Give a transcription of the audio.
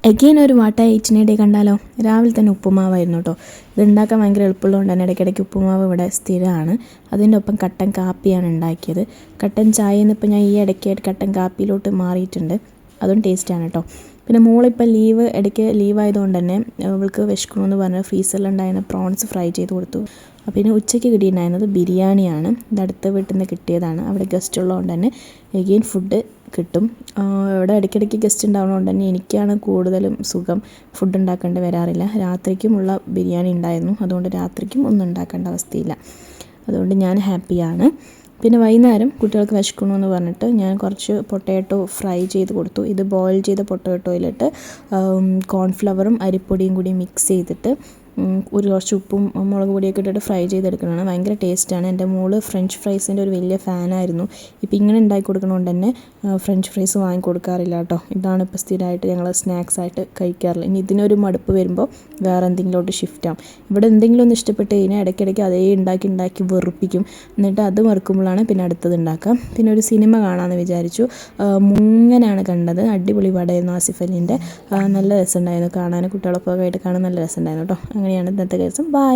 Again ഒരു വാട്ട എയ്റ്റിനെ കണ്ടാലോ. രാവിലെ തന്നെ ഉപ്പുമാവായിരുന്നു കേട്ടോ. ഇത് ഉണ്ടാക്കാൻ ഭയങ്കര എളുപ്പമുള്ളതുകൊണ്ട് തന്നെ ഇടയ്ക്കിടയ്ക്ക് ഉപ്പുമാവ് ഇവിടെ സ്ഥിരമാണ്. അതിൻ്റെ ഒപ്പം കട്ടൻ കാപ്പിയാണ് ഉണ്ടാക്കിയത്. കട്ടൻ ചായയിൽ നിന്ന് ഇപ്പോൾ ഞാൻ ഈ ഇടയ്ക്കായിട്ട് കട്ടൻ കാപ്പിയിലോട്ട് മാറിയിട്ടുണ്ട്. അതും ടേസ്റ്റാണ് കേട്ടോ. പിന്നെ മോളിപ്പോൾ ഇടയ്ക്ക് ലീവായതുകൊണ്ട് തന്നെ അവൾക്ക് വിശക്കണമെന്ന് പറഞ്ഞ് ഫ്രീസറിലുണ്ടായിരുന്ന പ്രോൺസ് ഫ്രൈ ചെയ്ത് കൊടുത്തു. പിന്നെ ഉച്ചയ്ക്ക് കിട്ടിയിട്ടുണ്ടായിരുന്നത് ബിരിയാണിയാണ്. ഇത് അടുത്ത വീട്ടിൽ നിന്ന് കിട്ടിയതാണ്. അവിടെ ഗസ്റ്റ് ഉള്ളതുകൊണ്ട് തന്നെ എഗെയിൻ ഫുഡ് കിട്ടും. ഇവിടെ ഇടയ്ക്കിടയ്ക്ക് ഗസ്റ്റ് ഉണ്ടാവുന്നതുകൊണ്ട് തന്നെ എനിക്കാണ് കൂടുതലും സുഖം. ഫുഡ് ഉണ്ടാക്കേണ്ടി വരാറില്ല. രാത്രിക്കുമുള്ള ബിരിയാണി ഉണ്ടായിരുന്നു. അതുകൊണ്ട് രാത്രിക്കും ഒന്നും ഉണ്ടാക്കേണ്ട അവസ്ഥയില്ല. അതുകൊണ്ട് ഞാൻ ഹാപ്പിയാണ്. പിന്നെ വൈകുന്നേരം കുട്ടികൾക്ക് വിശക്കണമെന്ന് പറഞ്ഞിട്ട് ഞാൻ കുറച്ച് പൊട്ടാറ്റോ ഫ്രൈ ചെയ്ത് കൊടുത്തു. ഇത് ബോയിൽ ചെയ്ത പൊട്ടാറ്റോയിലിട്ട് കോൺഫ്ലവറും അരിപ്പൊടിയും കൂടി മിക്സ് ചെയ്തിട്ട് കുറച്ച് ഉപ്പും മുളക് പൊടിയൊക്കെ ഇട്ടിട്ട് ഫ്രൈ ചെയ്തെടുക്കുന്നതാണ്. ഭയങ്കര ടേസ്റ്റാണ്. എൻ്റെ മോള് ഫ്രഞ്ച് ഫ്രൈസിൻ്റെ ഒരു വലിയ ഫാനായിരുന്നു. ഇപ്പോൾ ഇങ്ങനെ ഉണ്ടാക്കി കൊടുക്കുന്നതുകൊണ്ട് തന്നെ ഫ്രഞ്ച് ഫ്രൈസ് വാങ്ങിക്കൊടുക്കാറില്ല കേട്ടോ. ഇതാണ് ഇപ്പോൾ സ്ഥിരമായിട്ട് ഞങ്ങൾ സ്നാക്സായിട്ട് കഴിക്കാറില്ല. ഇനി ഇതിനൊരു മടുപ്പ് വരുമ്പോൾ വേറെ എന്തെങ്കിലോട്ട് ഷിഫ്റ്റ് ആവും. ഇവിടെ എന്തെങ്കിലും ഒന്ന് ഇഷ്ടപ്പെട്ട് കഴിഞ്ഞാൽ ഇടയ്ക്കിടയ്ക്ക് അതേ ഉണ്ടാക്കി വെറുപ്പിക്കും. എന്നിട്ട് അത് മറക്കുമ്പോഴാണ് പിന്നെ അടുത്തത് ഉണ്ടാക്കാം. പിന്നെ ഒരു സിനിമ കാണാമെന്ന് വിചാരിച്ചു. മുങ്ങനാണ് കണ്ടത്. അടിപൊളി പടമായിരുന്നു ആസിഫ് അലീൻ്റെ. നല്ല രസമുണ്ടായിരുന്നു കാണാൻ. കുട്ടികളൊക്കെ ആയിട്ട് കാണാൻ നല്ല രസമുണ്ടായിരുന്നു കേട്ടോ. അങ്ങനെയാണ് ഇന്നത്തെ ദിവസം. ബൈ.